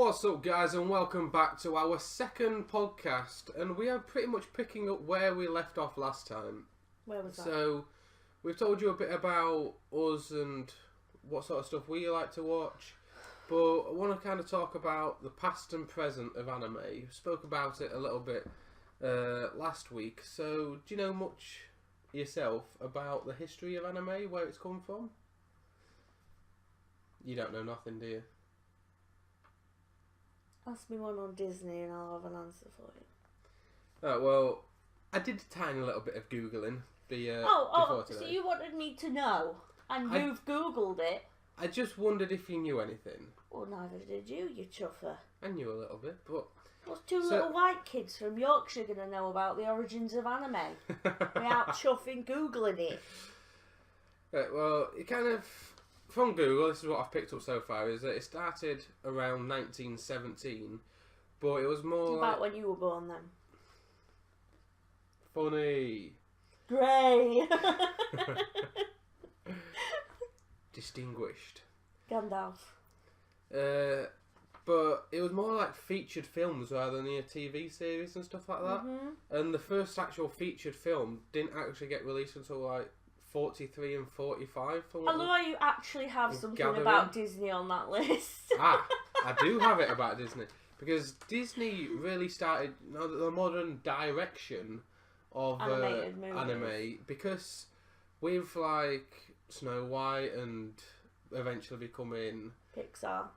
What's up, guys, and welcome back to our second podcast, and we are pretty much picking up where we left off last time. Where was that? So, we've told you a bit about us and what sort of stuff we like to watch, but I want to kind of talk about the past and present of anime. We spoke about it a little bit last week, so do you know much yourself about the history of anime, where it's come from? You don't know nothing, do you? Ask me one on Disney and I'll have an answer for you. Oh, well, I did a tiny little bit of Googling before today. So you wanted me to know, and you've Googled it. I just wondered if you knew anything. Well, neither did you chuffer. I knew a little bit, but... What's little white kids from Yorkshire going to know about the origins of anime? Without chuffing Googling it. Right, well, it kind of... From Google, this is what I've picked up so far, is that it started around 1917, but it was more about when you were born then. Funny. Grey. Distinguished. Gandalf. But it was more like featured films rather than a TV series and stuff like that. Mm-hmm. And the first actual featured film didn't actually get released until like 43 and 45. Although you actually have something about Disney on that list. I do have it about Disney. Because Disney really started the modern direction of anime. Because with like Snow White and eventually becoming Pixar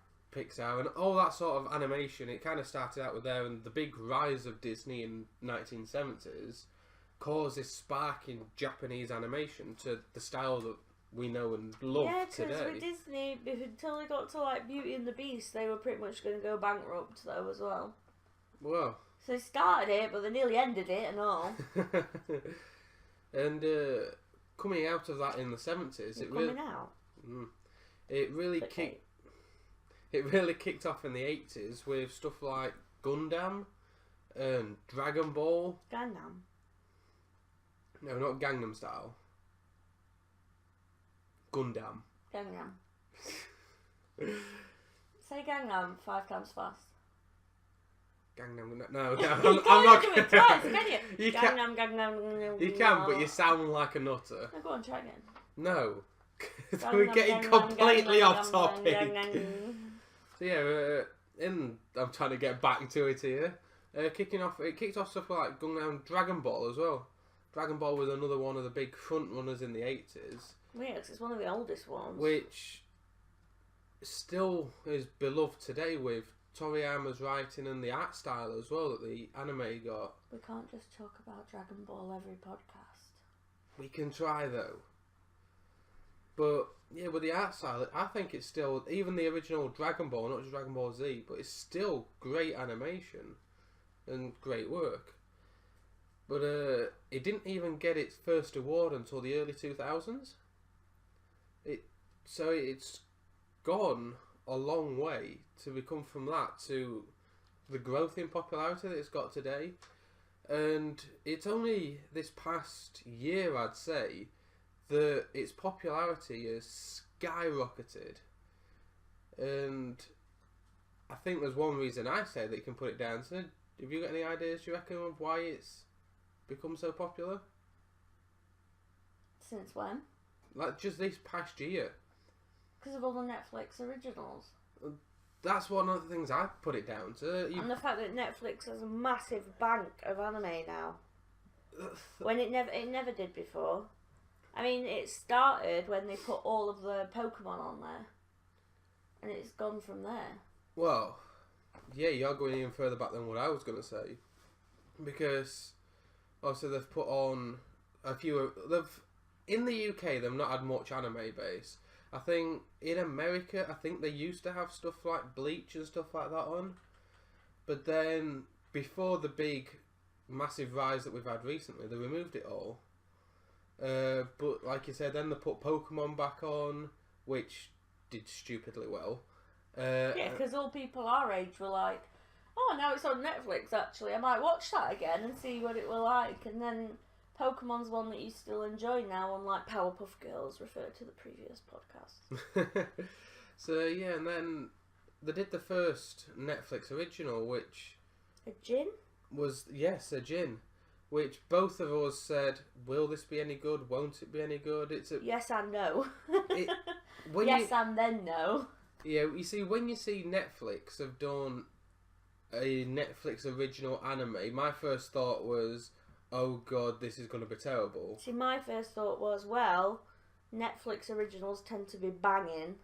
and all that sort of animation, it kind of started out with there, and the big rise of Disney in 1970s caused this spark in Japanese animation to the style that we know and love today. Yeah, because with Disney, until they got to like Beauty and the Beast, they were pretty much going to go bankrupt though as well. Well. So they started it, but they nearly ended it and all. And coming out of that in the 70s, it really kicked off in the 80s with stuff like Gundam and Dragon Ball. Gangnam. No, not Gangnam Style. Gundam. Gangnam. Say Gangnam 5 times fast. Gangnam. No, I'm not going to twice, can you? Gangnam. You can, but you sound like a nutter. No, go on, try again. No. We're getting completely off topic. So yeah, I'm trying to get back to it here. It kicked off stuff like Gundam, Dragon Ball as well. Dragon Ball was another one of the big front runners in the 80s. Yeah, because it's one of the oldest ones. Which still is beloved today with Toriyama's writing and the art style as well that the anime got. We can't just talk about Dragon Ball every podcast. We can try though. But yeah, with the art style, I think it's still, even the original Dragon Ball, not just Dragon Ball Z, but it's still great animation and great work. But it didn't even get its first award until the early 2000s. So it's gone a long way to become from that to the growth in popularity that it's got today. And it's only this past year, I'd say, that its popularity has skyrocketed. And I think there's one reason I say that you can put it down to. Have you got any ideas, do you reckon, of why it's become so popular? Since when? Like just this past year. Because of all the Netflix originals. That's one of the things I put it down to. And the fact that Netflix has a massive bank of anime now. When it never did before. I mean, it started when they put all of the Pokemon on there. And it's gone from there. Well, yeah, you're going even further back than what I was going to say. Because, obviously, they've put on a few... In the UK, they've not had much anime base. I think in America, they used to have stuff like Bleach and stuff like that on. But then, before the big, massive rise that we've had recently, they removed it all. But like you said, then they put Pokemon back on, which did stupidly well. Yeah, because all people our age were like, oh, now it's on Netflix actually, I might watch that again and see what it will like. And then Pokemon's one that you still enjoy now, unlike Powerpuff Girls, referred to the previous podcast. So yeah, and then they did the first Netflix original, which A Jin? was, yes, a Jin, which both of us said, will this be any good? Won't it be any good? It's a Yes and no. when Yes and then no. Yeah, you see, when you see Netflix have done a Netflix original anime, my first thought was, oh god, this is going to be terrible. See, my first thought was, well, Netflix originals tend to be banging,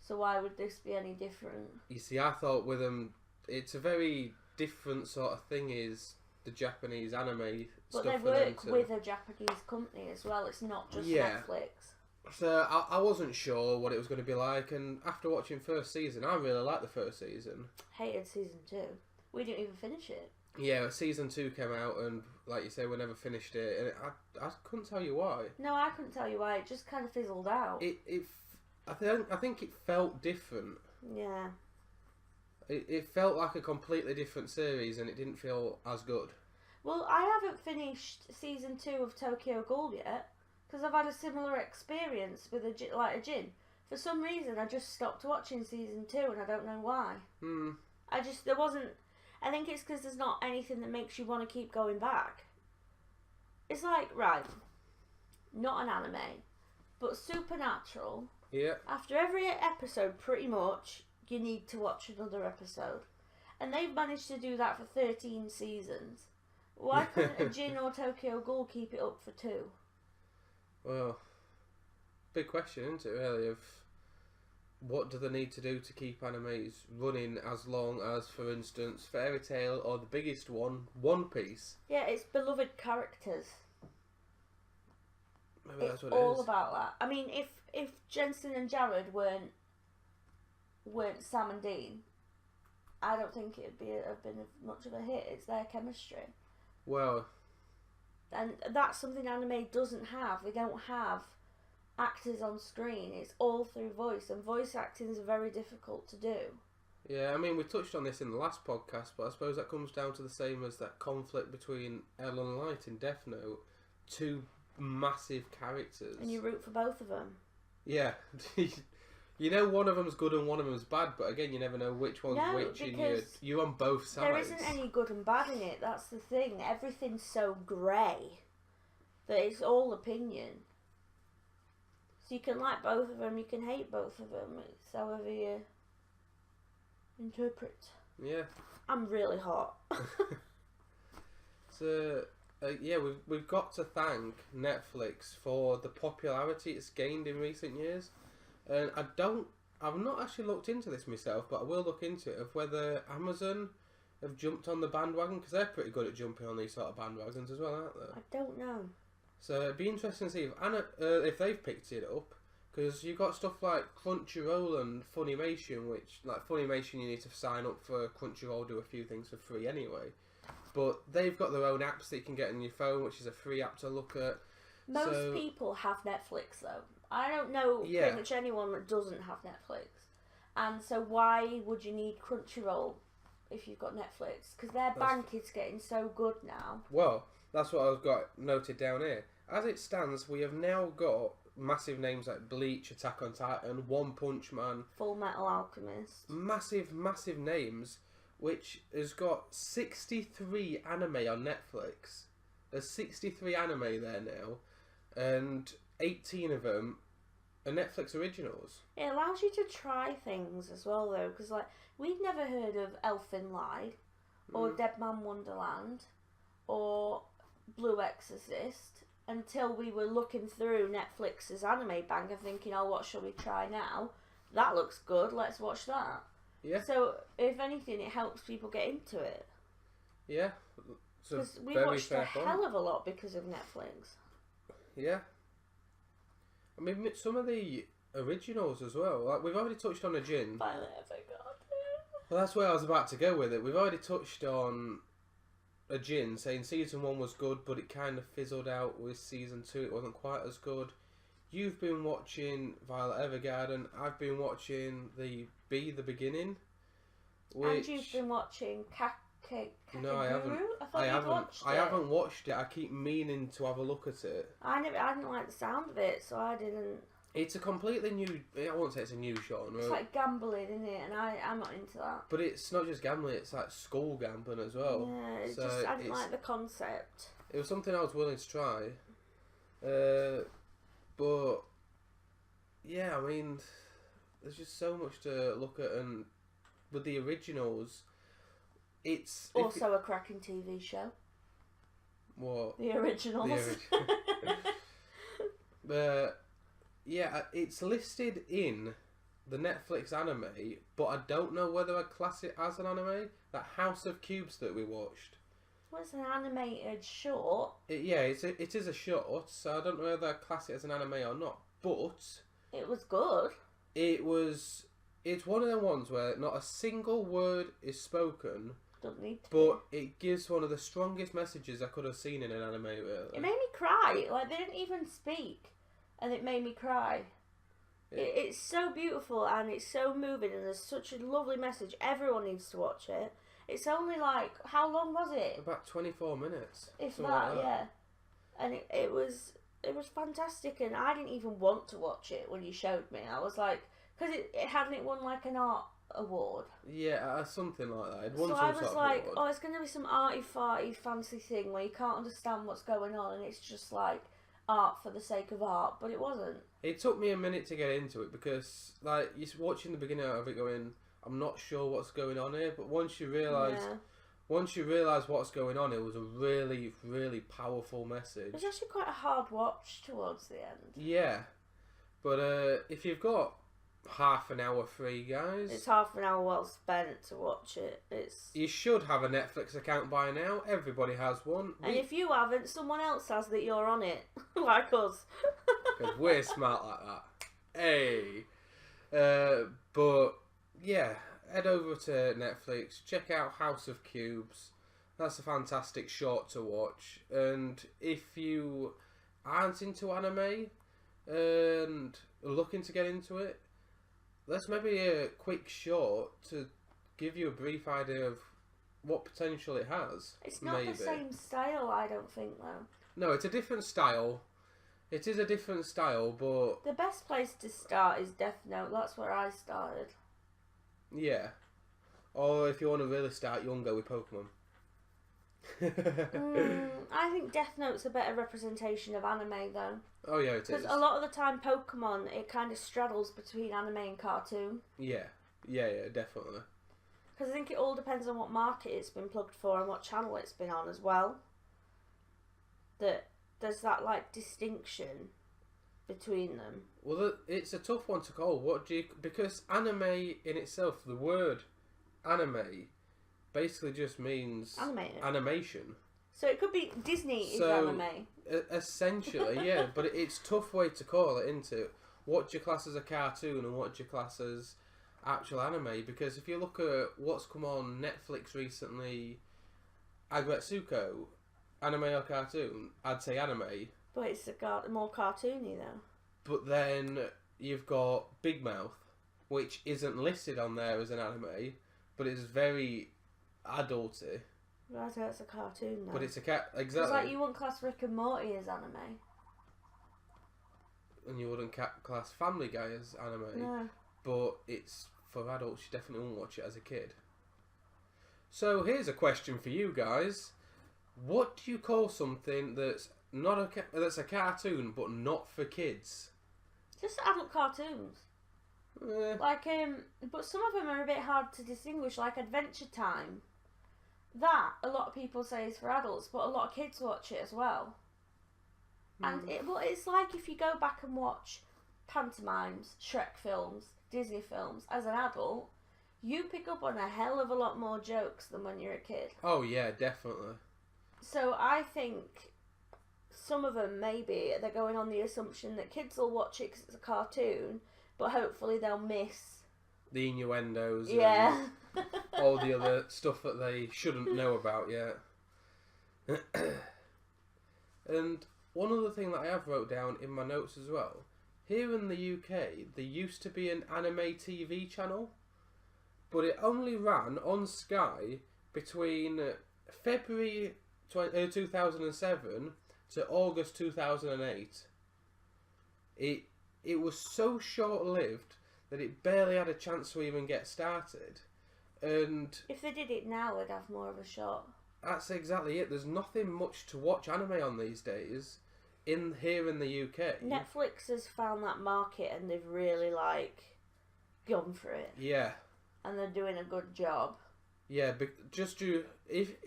so why would this be any different? You see, I thought with them, it's a very different sort of thing, is the Japanese anime But stuff. they for them work to... with a Japanese company as well, it's not just Yeah. Netflix. So I wasn't sure what it was going to be like, and after watching first season, I really liked the first season. Hated season 2. We didn't even finish it. Yeah, season 2 came out, and like you say, we never finished it, and I couldn't tell you why. No, I couldn't tell you why. It just kind of fizzled out. I think it felt different. Yeah. It felt like a completely different series, and it didn't feel as good. Well, I haven't finished season 2 of Tokyo Ghoul yet, because I've had a similar experience with a Jin. For some reason, I just stopped watching season 2, and I don't know why. There wasn't. I think it's because there's not anything that makes you want to keep going back. It's like, right, not an anime, but Supernatural. Yeah. After every episode, pretty much, you need to watch another episode. And they've managed to do that for 13 seasons. Why couldn't a Jin or Tokyo Ghoul keep it up for 2? Well, big question, isn't it, really, of what do they need to do to keep animes running as long as, for instance, Fairy Tail, or the biggest one, One Piece? Yeah, it's beloved characters. Maybe that's what It's all it is. about that. I mean, if Jensen and Jared weren't Sam and Dean, I don't think it'd have been much of a hit. It's their chemistry. Well, And that's something anime doesn't have. They don't have actors on screen. It's all through voice, and voice acting is very difficult to do. yeah, I mean, we touched on this in the last podcast, but I suppose that comes down to the same as that conflict between Elle and Light in Death Note. Two massive characters. And you root for both of them. Yeah. You know one of them's good and one of them's bad, but again, you never know which one's No, which, and because you're on both sides. There isn't any good and bad in it. That's the thing. Everything's so grey that it's all opinion. So you can like both of them, you can hate both of them. It's however you interpret. Yeah. I'm really hot. So, yeah, we've got to thank Netflix for the popularity it's gained in recent years. And I've not actually looked into this myself, but I will look into it, of whether Amazon have jumped on the bandwagon, because they're pretty good at jumping on these sort of bandwagons as well, aren't they? I don't know. So it'd be interesting to see if they've picked it up, because you've got stuff like Crunchyroll and Funimation, which, like Funimation, you need to sign up for. Crunchyroll do a few things for free anyway, but they've got their own apps that you can get on your phone, which is a free app to look at. Most people have Netflix though. I don't know pretty much anyone that doesn't have Netflix. And so why would you need Crunchyroll if you've got Netflix? Because their bank is getting so good now. Well, that's what I've got noted down here. As it stands, we have now got massive names like Bleach, Attack on Titan, One Punch Man. Full Metal Alchemist. Massive, massive names, which has got 63 anime on Netflix. There's 63 anime there now, and 18 of them are Netflix originals. It allows you to try things as well though, because like, we'd never heard of Elfen Lied, or Dead Man Wonderland, or Blue Exorcist, until we were looking through Netflix's anime bank and thinking, oh, what shall we try now? That looks good, let's watch that. Yeah. So, if anything, it helps people get into it. Yeah. Because we watched a hell of a lot because of Netflix. Yeah. I mean, some of the originals as well. Like, we've already touched on a Jin. Finally, I forgot it. Well, that's where I was about to go with it. We've already touched on a Jin, saying season 1 was good, but it kind of fizzled out with season 2. It wasn't quite as good. You've been watching Violet Evergarden. I've been watching the Beginning. And you've been watching Kakegurui? No, I haven't. I haven't watched it. I keep meaning to have a look at it. I didn't like the sound of it, so I didn't. It's a completely new. I won't say it's a new genre. It's like gambling, isn't it? And I'm not into that. But it's not just gambling; it's like school gambling as well. Yeah, I didn't like the concept. It was something I was willing to try, but yeah, I mean, there's just so much to look at, and with the originals, it's also a cracking TV show. What? The originals. Yeah, it's listed in the Netflix anime, but I don't know whether I class it as an anime. That House of Cubes that we watched. Well, it's an animated short. It is a short, so I don't know whether I class it as an anime or not. But it was good. It's one of the ones where not a single word is spoken. Don't need to. But it gives one of the strongest messages I could have seen in an anime. Really. It made me cry. Like, they didn't even speak, and it made me cry. Yeah. It's so beautiful and it's so moving, and there's such a lovely message. Everyone needs to watch it. It's only like, how long was it? About 24 minutes. If that, like that, yeah. And it was fantastic, and I didn't even want to watch it when you showed me. I was like, because it hadn't won like an art award. Yeah, something like that. So I was like, oh, it's going to be some arty-farty fancy thing where you can't understand what's going on, and it's just like art for the sake of art, but it wasn't. It took me a minute to get into it because, like, you're watching the beginning of it going, I'm not sure what's going on here, but once you realise what's going on, it was a really, really powerful message. It was actually quite a hard watch towards the end. Yeah, but if you've got half an hour free, guys, it's half an hour well spent to watch it. You should have a Netflix account by now. Everybody has one. And if you haven't, someone else has that you're on it, like us. Because we're smart like that. Hey, but yeah, head over to Netflix, check out House of Cubes. That's a fantastic short to watch. And if you aren't into anime and looking to get into it, that's maybe a quick short to give you a brief idea of what potential it has. It's not the same style, I don't think, though. No, it's a different style. It is a different style, but... The best place to start is Death Note. That's where I started. Yeah. Or if you want to really start young, go with Pokemon. I think Death Note's a better representation of anime, though. Oh, yeah, it is. Because a lot of the time, Pokemon, it kind of straddles between anime and cartoon. Yeah, definitely. Because I think it all depends on what market it's been plugged for and what channel it's been on as well. That there's that, like, distinction between them. Well, it's a tough one to call. Because anime in itself, the word anime basically just means animation. So it could be Disney is anime. Essentially, yeah, but it's a tough way to call it, isn't it? What do you class as a cartoon and what do you class as actual anime? Because if you look at what's come on Netflix recently, Agretsuko, anime or cartoon? I'd say anime. But it's more cartoony though. But then you've got Big Mouth, which isn't listed on there as an anime, but it's very adulty. Right, so it's a cartoon though. But it's a cat, exactly. It's like you wouldn't class Rick and Morty as anime. And you wouldn't class Family Guy as anime. No. But it's for adults, you definitely wouldn't watch it as a kid. So here's a question for you guys. What do you call something that's that's a cartoon but not for kids? Just adult cartoons. Like but some of them are a bit hard to distinguish, like Adventure Time. That a lot of people say is for adults, but a lot of kids watch it as well. And it's like if you go back and watch pantomimes, Shrek films, Disney films as an adult, you pick up on a hell of a lot more jokes than when you're a kid. Oh yeah, definitely. So I think some of them, maybe they're going on the assumption that kids will watch it because it's a cartoon, but hopefully they'll miss the innuendos, yeah, and all the other stuff that they shouldn't know about yet. And one other thing that I have wrote down in my notes as well. Here in the UK, there used to be an anime TV channel, but it only ran on Sky between February 2007 to August 2008. it was so short-lived that it barely had a chance to even get started. And if they did it now, they'd have more of a shot. That's exactly it. There's nothing much to watch anime on these days here in the UK. Netflix has found that market and they've really gone for it. Yeah. And they're doing a good job. Yeah, but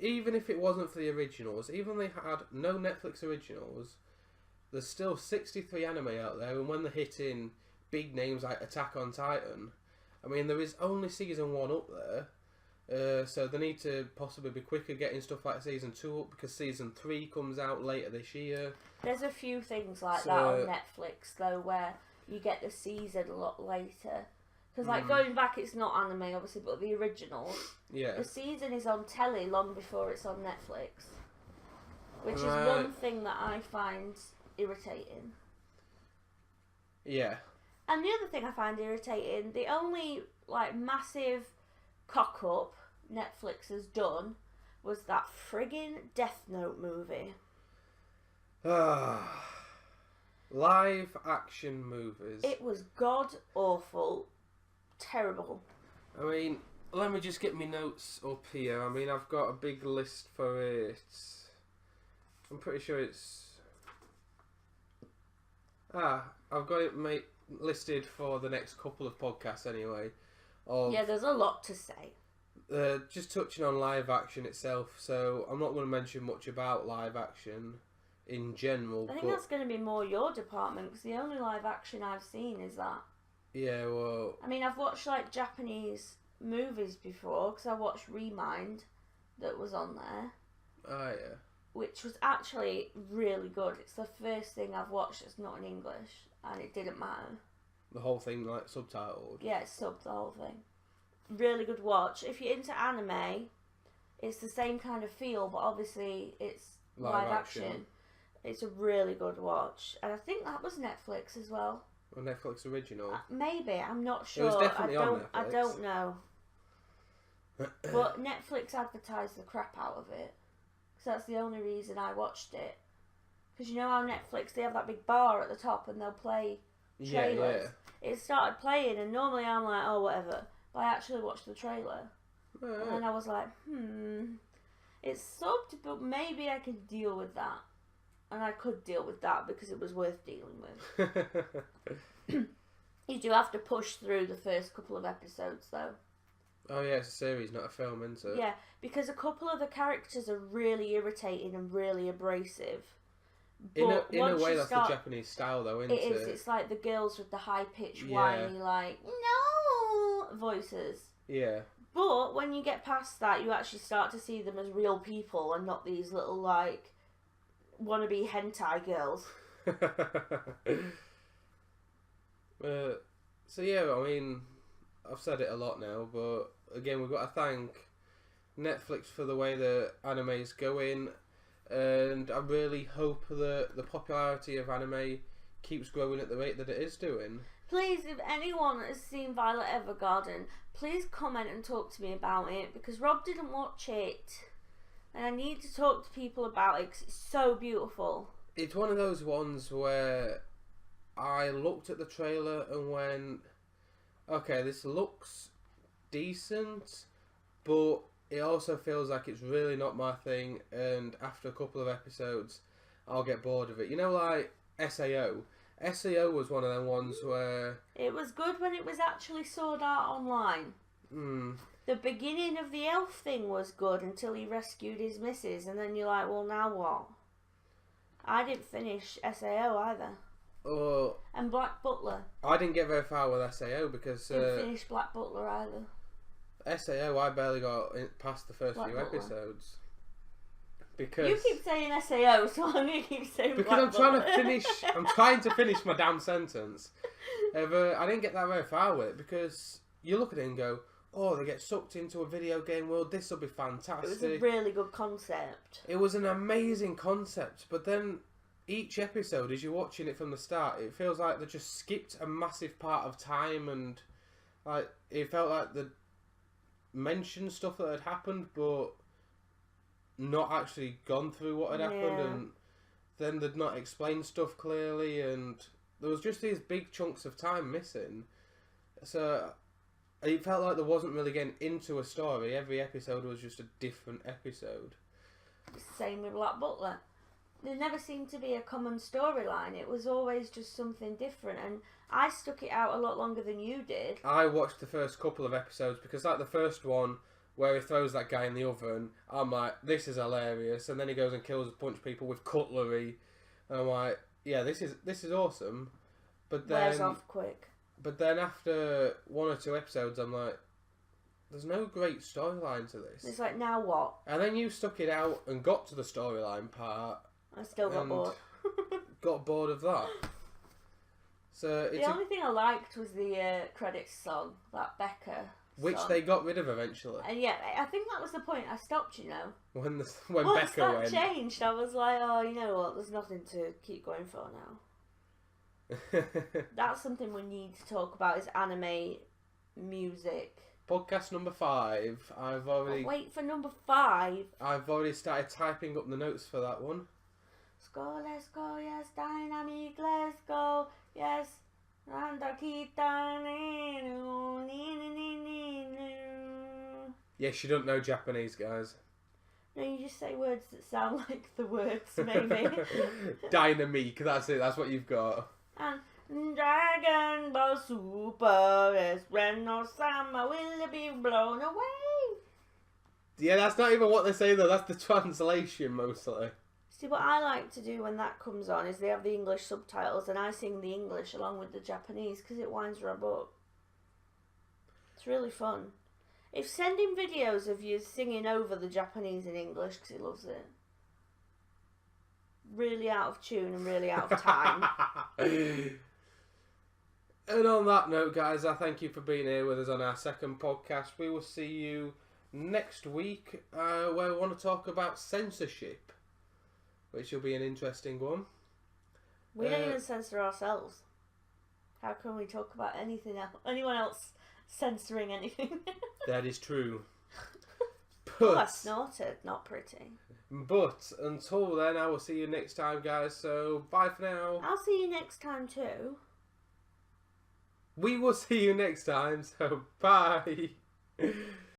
even if it wasn't for the originals, even if they had no Netflix originals, there's still 63 anime out there, and when they're hitting big names like Attack on Titan, I mean, there is only season 1 up there, so they need to possibly be quicker getting stuff like season 2 up, because season 3 comes out later this year. There's a few things like that on Netflix, though, where you get the season a lot later. Because, going back, it's not anime, obviously, but the originals. Yeah. The season is on telly long before it's on Netflix. Which is one thing that I find irritating. Yeah. And the other thing I find irritating, the only, massive cock-up Netflix has done was that friggin' Death Note movie. Live action movies. It was god-awful. Terrible. I mean, let me just get my notes up here. I mean, I've got a big list for it. I'm pretty sure it's... I've got it listed for the next couple of podcasts anyway. Yeah, there's a lot to say. Just touching on live action itself, so I'm not going to mention much about live action in general. I think that's going to be more your department, because the only live action I've seen is that. Yeah, well... I mean, I've watched, Japanese movies before, because I watched Remind that was on there. Oh, yeah. Which was actually really good. It's the first thing I've watched that's not in English, and it didn't matter. The whole thing, subtitled? Yeah, it's subbed, the whole thing. Really good watch. If you're into anime, it's the same kind of feel, but obviously it's live action. It's a really good watch. And I think that was Netflix as well. A Netflix original? Maybe, I'm not sure. It was definitely on Netflix. I don't know. But Netflix advertised the crap out of it. So that's the only reason I watched it. Because you know how Netflix, they have that big bar at the top and they'll play trailers. Yeah. It started playing and normally I'm like, oh, whatever. But I actually watched the trailer. Right. And then I was like, it's subbed, but maybe I could deal with that. And I could deal with that because it was worth dealing with. You do have to push through the first couple of episodes, though. Oh yeah, it's a series, not a film, isn't it? Yeah, because a couple of the characters are really irritating and really abrasive. In a way, that's the Japanese style, though, isn't it? It is. It's like the girls with the high-pitched, whiny, no voices. Yeah. But when you get past that, you actually start to see them as real people and not these little, wannabe hentai girls. So yeah, I mean, I've said it a lot now, but again, we've got to thank Netflix for the way the anime is going, and I really hope that the popularity of anime keeps growing at the rate that it is doing. Please, if anyone has seen Violet Evergarden, please comment and talk to me about it, because Rob didn't watch it. And I need to talk to people about it because it's so beautiful. It's one of those ones where I looked at the trailer and went, okay, this looks decent, but it also feels like it's really not my thing, and after a couple of episodes, I'll get bored of it. You know, like SAO? SAO was one of them ones where... It was good when it was actually Sword Art Online. The beginning of the elf thing was good until he rescued his missus, and then you're like, well, now what? I didn't finish SAO either. And Black Butler. I didn't get very far with SAO because... Didn't finish Black Butler either. SAO, I barely got past the first few episodes. Because... You keep saying SAO, so I'm going to keep saying Black Butler. I'm trying to finish my damn sentence. I didn't get that very far with it because you look at it and go, oh, they get sucked into a video game world, this will be fantastic. It was a really good concept. It was an amazing concept, but then each episode, as you're watching it from the start, it feels like they just skipped a massive part of time, and it felt like they mentioned stuff that had happened, but not actually gone through what had happened, and then they'd not explained stuff clearly, and there was just these big chunks of time missing. So it felt like there wasn't really getting into a story. Every episode was just a different episode. Same with Black Butler. There never seemed to be a common storyline. It was always just something different, and I stuck it out a lot longer than you did. I watched the first couple of episodes because, like, the first one where he throws that guy in the oven, I'm like, this is hilarious, and then he goes and kills a bunch of people with cutlery, and I'm like, yeah, this is awesome. But then Wears off quick. But then after 1 or 2 episodes, I'm like, there's no great storyline to this. It's like, now what? And then you stuck it out and got to the storyline part. I still got bored. Got bored of that. So the only thing I liked was the credits song, that Becca which song. they got rid of eventually. And yeah, I think that was the point. I stopped, you know. When Once Becca that went. changed, I was like, oh, you know what? There's nothing to keep going for now. That's something we need to talk about is anime music. Podcast number 5. Wait for number 5. I've already started typing up the notes for that one. Let's go, yes, dynamic, let's go, yes. Yes, you don't know Japanese, guys. No, you just say words that sound like the words, maybe. Dynamique, that's it, that's what you've got. And Dragon Ball Super is Reno-sama will be blown away. Yeah, that's not even what they say though, that's the translation mostly. See, what I like to do when that comes on is they have the English subtitles and I sing the English along with the Japanese because it winds Rob up. It's really fun. If sending videos of you singing over the Japanese in English because he loves it. Really out of tune and really out of time. And on that note, guys, I thank you for being here with us on our second podcast. We will see you next week where we want to talk about censorship, which will be an interesting one. We don't even censor ourselves. How can we talk about anything else? Anyone else censoring anything? That is true. Oh, I snorted. Not pretty. But until then, I will see you next time, guys. So bye for now. I'll see you next time too. We will see you next time. So bye.